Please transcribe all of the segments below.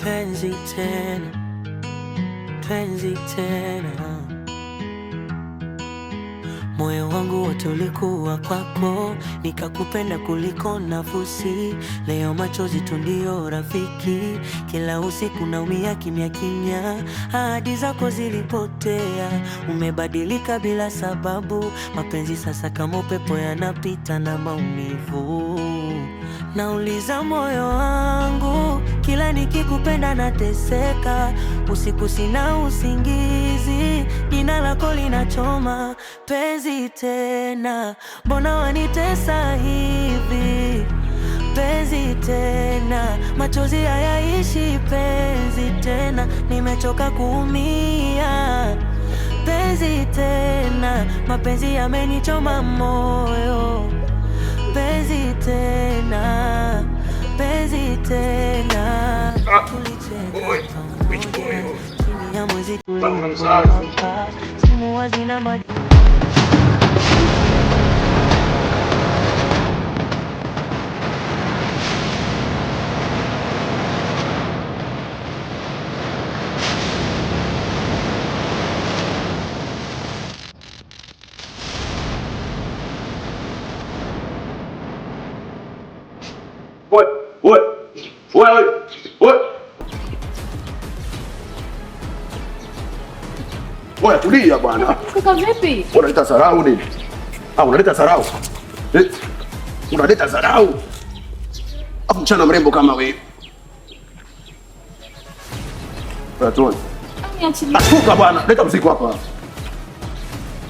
penzi tena, penzi tena. Moyo wangu wote ulikuwa kwako, nikakupenda kuliko nafsi. Leo machozi tu ndio rafiki, kila usiku naumia kimya kimya. Ahadi zako zilipotea, umebadilika bila sababu. Mapenzi sasa kama upepo yanapita na maumivu. Nauliza moyo wangu, kila nikikupenda nateseka. Usiku sina usingizi, jina lako linachoma. Penzi tena, mbona wanitesa hivi? Penzi tena, machozi hayaishi. Penzi tena, nimechoka kuumia. Penzi tena, mapenzi yamenichoma moyo. Penzi tena, penzi tena. Tulicheka pamoja, chini ya mwezi tulikuwa simu hazina maji. Wewe tulia bwana. Kaka vipi? Unaleta sarau nini? Unaleta sarau. Unaleta sarau. Hapo mchana mrembo kama wewe. Tuone. Asuka bwana, leta mzigo hapa.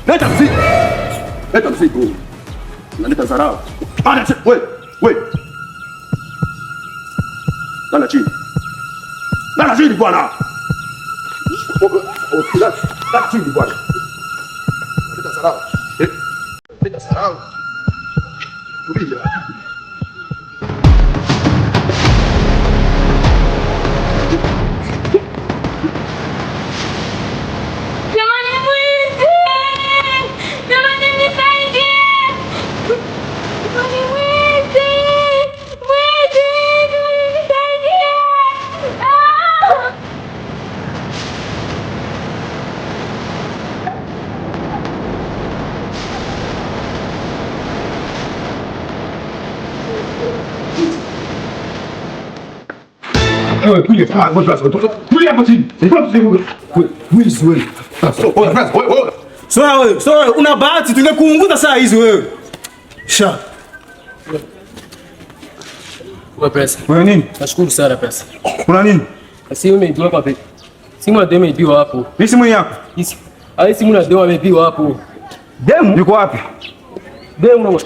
Leta mzigo. Leta mzigo. Unaleta sarau. Wewe. Lala chini. Lala chini bwana. Lala chini bwana. Leta sarau. Leta sarau. Tulia. So una bahati tungekuunguza saa hizi wewe. Sha. Kwa pesa. Wewe nini? Nashukuru sana pesa. Kuna nini? Simu imeibiwa hapa. Simu ya demo imeibiwa hapo. Hii simu yako? Hii simu ya demo imeibiwa hapo. Demo yuko wapi? Demo na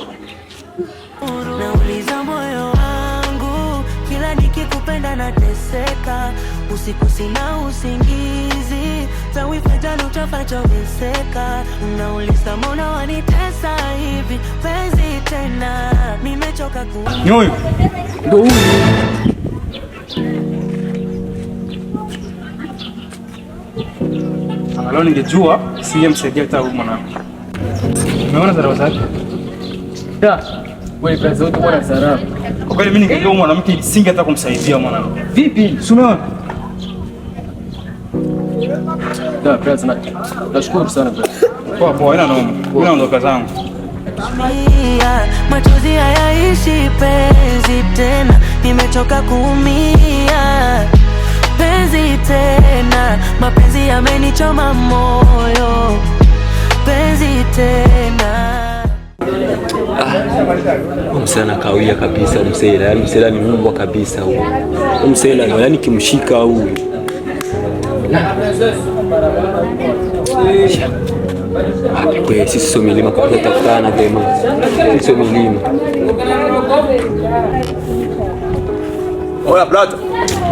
Nauliza moyo wangu, kila nikikupenda nateseka. Usiku sina usingizi, tawifanya utafanya weseka. Nauliza mbona wanitesa hivi? Penzi tena, nimechoka kuumia. Nyoi. ndio huyu. Leo ningejua singemsaidia hata huyu mwanangu. Umeona dharau zake? Wewe pesa zote bwana sana. Kwa kweli mimi ningejua mwanamke singe hata kumsaidia mwanangu. Vipi? Si umeona? Pesa na. Nashukuru sana pesa. Poa, ina noma. Mimi naondoka zangu. Machozi hayaishi. Penzi tena, nimechoka kuumia. Penzi tena, mapenzi yamenichoma moyo. Penzi tena. Msela kawia kabisa msela, yani msela ni mbwa kabisa huyo. Msela yani kimshika huyo. Kwa sisi sio milima kwa kutafutana dema. Sio milima. Oya brother.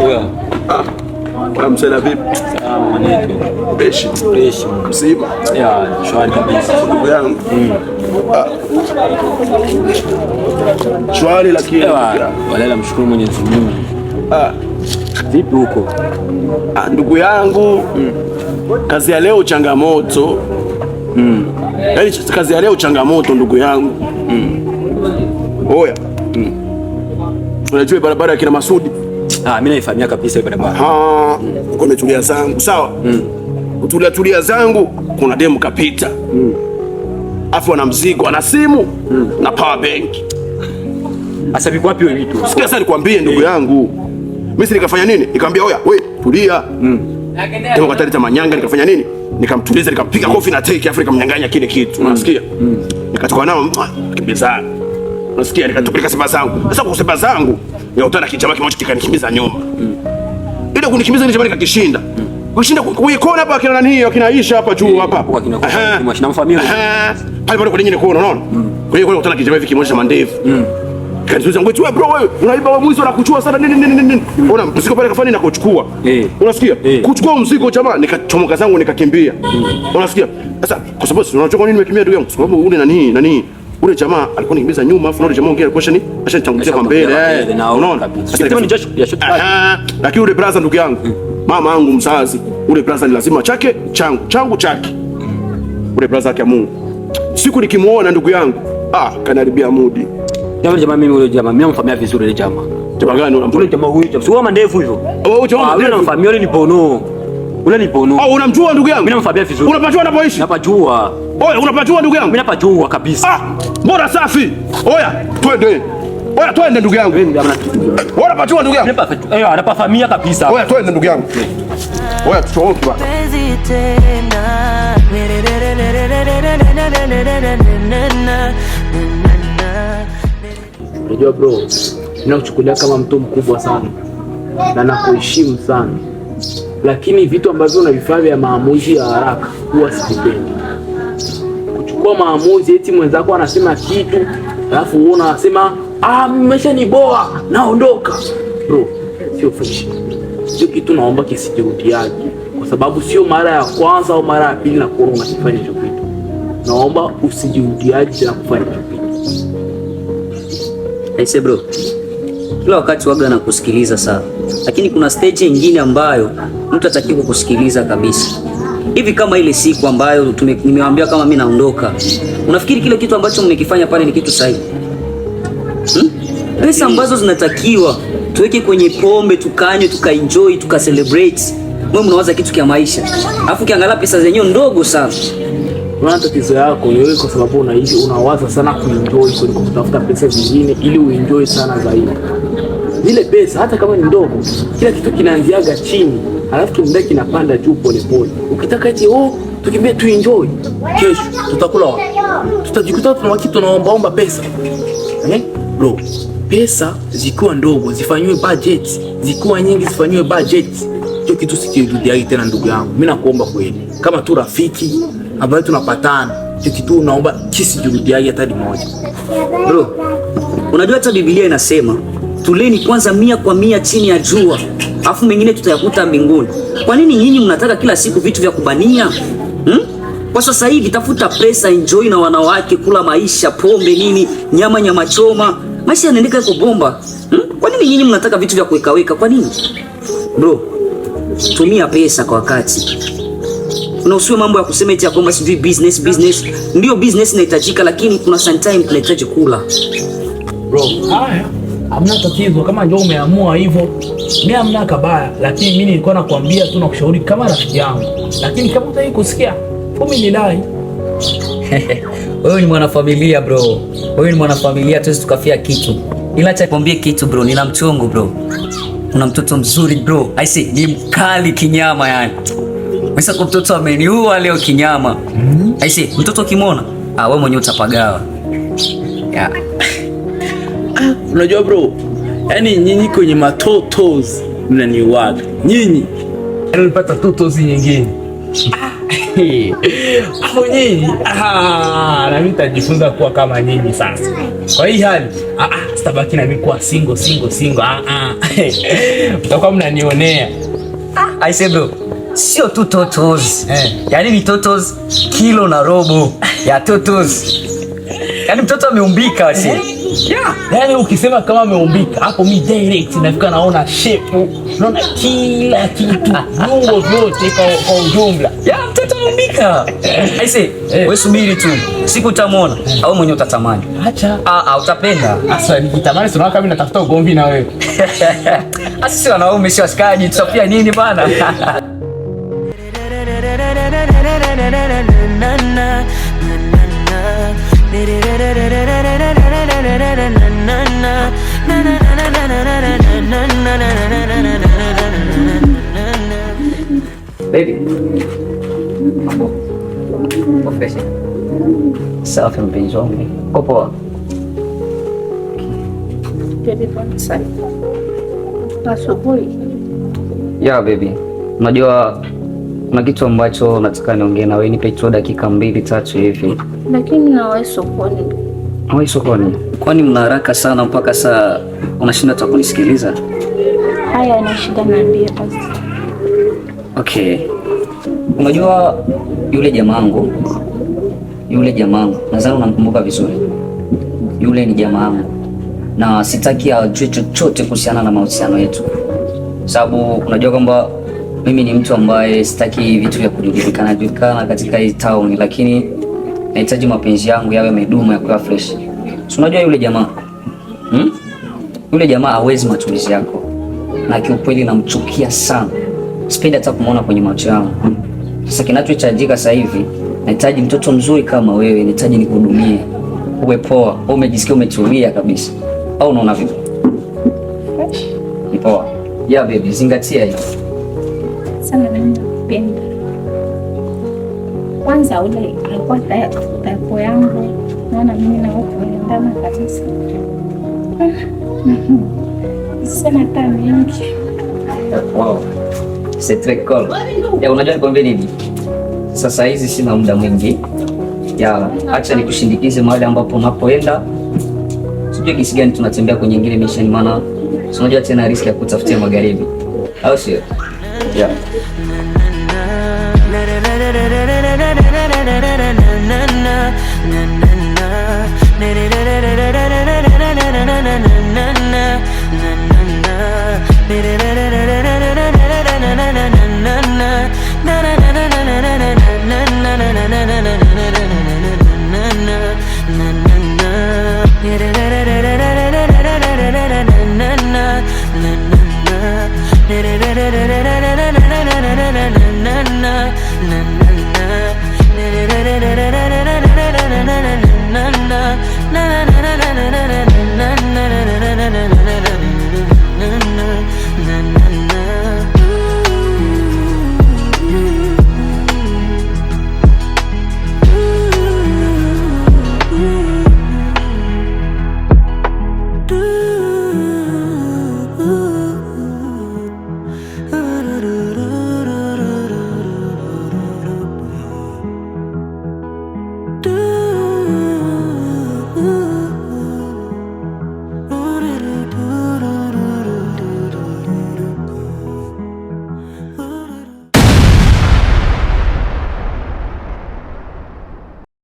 Oya. Oya msela vipi? Sawa mwanetu. Fresh. Mzima. Ya, shwari kabisa. Ndugu yangu. Shwari lakini. Wala mshukuru Mwenyezi Mungu. Vipi huko? Ndugu yangu, kazi ya leo changamoto. Yaani kazi ya leo changamoto ndugu yangu. Oya. Unajua barabara ya kina Masudi? Mimi naifahamia kabisa hiyo barabara. Uko nimetulia zangu, sawa? Tulia zangu, kuna demu kapita. Afu ana mzigo, ana simu na power bank. Asa vipi wapi wewe vitu? Sikia sasa nikwambie ndugu yangu. Mimi si nikafanya nini? Nikamwambia oya, wewe tulia. Demu kataleta manyanga, nikafanya nini? Nikamtuliza, nikampiga kofi na teke, afu nikamnyang'anya kile kitu. Unasikia? Nikatoka nao kimbizana. Unasikia? Nikatupeleka sema zangu. Sasa kwa sema zangu, nikakutana kichama kimoja kikanikimbiza nyuma. Ile kunikimbiza ile chama nikakishinda. Kushinda kuikona hapa kina nani akina Aisha hapa juu hapa. Kwa kina mashina mfamia. Pale pale kwa nyingine kuona unaona? Kwa hiyo kutana kijana hivi kimoja mandevu. Kanisuza ngwetu wewe bro wewe unaiba wa mwizi wanakuchua sana nini. Unaona mzigo pale kafani na kuchukua. Unasikia? Kuchukua mzigo jamaa nikachomoka zangu nikakimbia. Unasikia? Sasa kwa sababu unachukua nini nimekimbia ndugu yangu? Kwa sababu ule nani ule jamaa alikuwa nikimbiza nyuma afu ule jamaa ongea alikuwa ashanitangulia kwa mbele. Unaona? Sasa ni jasho ya shot. Lakini ule brother ndugu yangu mama yangu mzazi, ule brother ni lazima chake changu chake. Ule brother yake Mungu. Siku nikimuona ndugu yangu, kanaribia mudi. Yule jamaa mimi namfamia vizuri ile jamaa. Jamaa gani unamjua? Ule jamaa huyu, sio kama ndefu hivyo. Wewe jamaa yule namfamia yule ni Bono. Ule ni Bono. Unamjua ndugu yangu? Mimi namfamia vizuri. Unapajua anapoishi? Napajua. Oya, unapajua ndugu yangu? Mimi napajua kabisa. Mbona safi? Oya, twende ndugu yangu. Bora pachua ndugu yangu. Anapafamia kabisa. Oya, twende ndugu yangu. Oya, tutoke bwana. Unajua bro, ninakuchukulia kama mtu mkubwa sana na nakuheshimu sana, lakini vitu ambavyo unavifanya vya maamuzi ya haraka huwa sivipendi. Kuchukua maamuzi eti mwenzako anasema kitu alafu wewe unasema mmeshaniboa naondoka. Bro, sio fresh. Sio kitu naomba kisijirudiaje, kwa sababu sio mara ya kwanza au mara ya pili na kuona unakifanya hicho kitu. Naomba usijirudiaje tena kufanya hicho kitu. Aise bro, kila wakati waga na kusikiliza sana, lakini kuna stage nyingine ambayo mtu atakiwa kukusikiliza kabisa. Hivi kama ile siku ambayo nimewaambia kama mimi naondoka, unafikiri kile kitu ambacho mmekifanya pale ni kitu sahihi? Pesa ambazo zinatakiwa tuweke kwenye pombe, tukanywe, tukaenjoy, tukacelebrate, wewe mnawaza kitu kia maisha, alafu kiangalia pesa zenyewe ndogo sana. Una tatizo yako ni wewe, kwa sababu unawaza sana kuenjoy kuliko kutafuta pesa zingine ili uenjoy sana zaidi. Zile pesa hata kama ni ndogo, kila kitu kinaanziaga chini, alafu kimbia kinapanda juu pole pole. Ukitaka eti tukimbie tu enjoy, kesho tutakula wapi? Tutajikuta tunaomba pesa. Bro, pesa zikiwa ndogo zifanywe budget, zikiwa nyingi zifanywe budget. Hiyo kitu sikirudia tena ndugu yangu. Mimi nakuomba kweli, kama tu rafiki ambaye tunapatana, hiyo kitu naomba kisijirudiaje hata moja. Bro, unajua hata Biblia inasema tuleni kwanza 100% chini ya jua, afu mengine tutayakuta mbinguni. Kwa nini nyinyi mnataka kila siku vitu vya kubania? Kwa sasa hivi tafuta pesa, enjoy na wanawake, kula maisha, pombe nini, nyama choma. Maisha yanaendeka yako bomba. Kwa nini nyinyi mnataka vitu vya kuweka? Kwa nini? Bro, tumia pesa kwa wakati. Usiwe mambo ya kusema eti ya kwamba sivyo business. Ndio business inahitajika, lakini kuna sometime tunahitaji kula. Bro, haya, hamna tatizo kama ndio umeamua hivyo. Mimi hamna kabaya, lakini mimi nilikuwa nakwambia tu na kushauri kama rafiki yangu. Lakini kama utaki kusikia, mimi ni dai. Wewe ni mwanafamilia bro. Wewe ni mwanafamilia, tuwezi tukafia kitu. Ila acha nikwambie kitu bro, nina mchongo bro. Una mtoto mzuri bro. I say ni mkali kinyama yani. Mesa kwa mtoto ameniua leo kinyama. I say mtoto kimona, wewe mwenyewe utapagawa. Yeah. Unajua bro, yani nyinyi kwenye matotos mnaniuaga. Nyinyi nilipata totos nyingine. Hapo nyinyi na mimi nitajifunza kuwa kama nyinyi sasa. Kwa hii hali sitabaki na mimi kuwa single. Mtakuwa mnanionea. I say bro, sio tu totos. Yaani ni totos kilo na robo ya totos. Yaani mtoto ameumbika wasi. Yeah. Yaani ukisema kama ameumbika, hapo mimi direct nafika naona shape, naona kila kitu, viungo vyote kwa ujumla. Mtoto Unaumika. Aise, wewe subiri tu. Siku utamwona au mwenye utatamani. Acha. Utapenda. Asa nikitamani sio kama natafuta ugomvi na wewe. Sisi wanaume si washikaji, tutapia nini bana? Baby. Mambo. Ofesi. Safi mpenzi wangu. Uko poa? Ya baby. Unajua kuna kitu ambacho nataka niongee na wewe, nipe tu dakika 2-3 hivi. Lakini nawahi sokoni. Nawahi sokoni? Kwani mna haraka sana mpaka saa unashinda hata kunisikiliza? Haya, ina shida, niambie basi. Okay. Unajua yule jamangu, nadhani unamkumbuka vizuri. Yule ni jamangu na sitaki ajue chochote kuhusiana na mahusiano yetu, sababu unajua kwamba mimi ni mtu ambaye sitaki vitu vya kujulikana katika hii town, lakini nahitaji mapenzi yangu yawe medumu, yakuwa fresh. So unajua yule jamaa yule jamaa hawezi matumizi yako, na kiukweli namchukia sana. Sipendi hata kumuona kwenye macho yangu. Sasa kinachohitajika sasa hivi, nahitaji mtoto mzuri kama wewe, nahitaji nikuhudumie. Uwe poa, umejisikia umetulia kabisa. Au unaona vipi? Fresh. Ni poa. Yeah baby, zingatia hiyo. Sana mimi nakupenda. Kwanza ule alikuwa type yangu. Naona mimi na wewe tunaendana kabisa. Sema tamu yangu. Wow. C'est très cool. Ya unajua nikwambie nini? Sasa hizi sina muda mwingi. Ya acha nikushindikize mahali ambapo unapoenda. Sijui kisi gani tunatembea kwenye nyingine mission, maana unajua tena risk ya kutafutia magharibi. Au sio? Ya. Na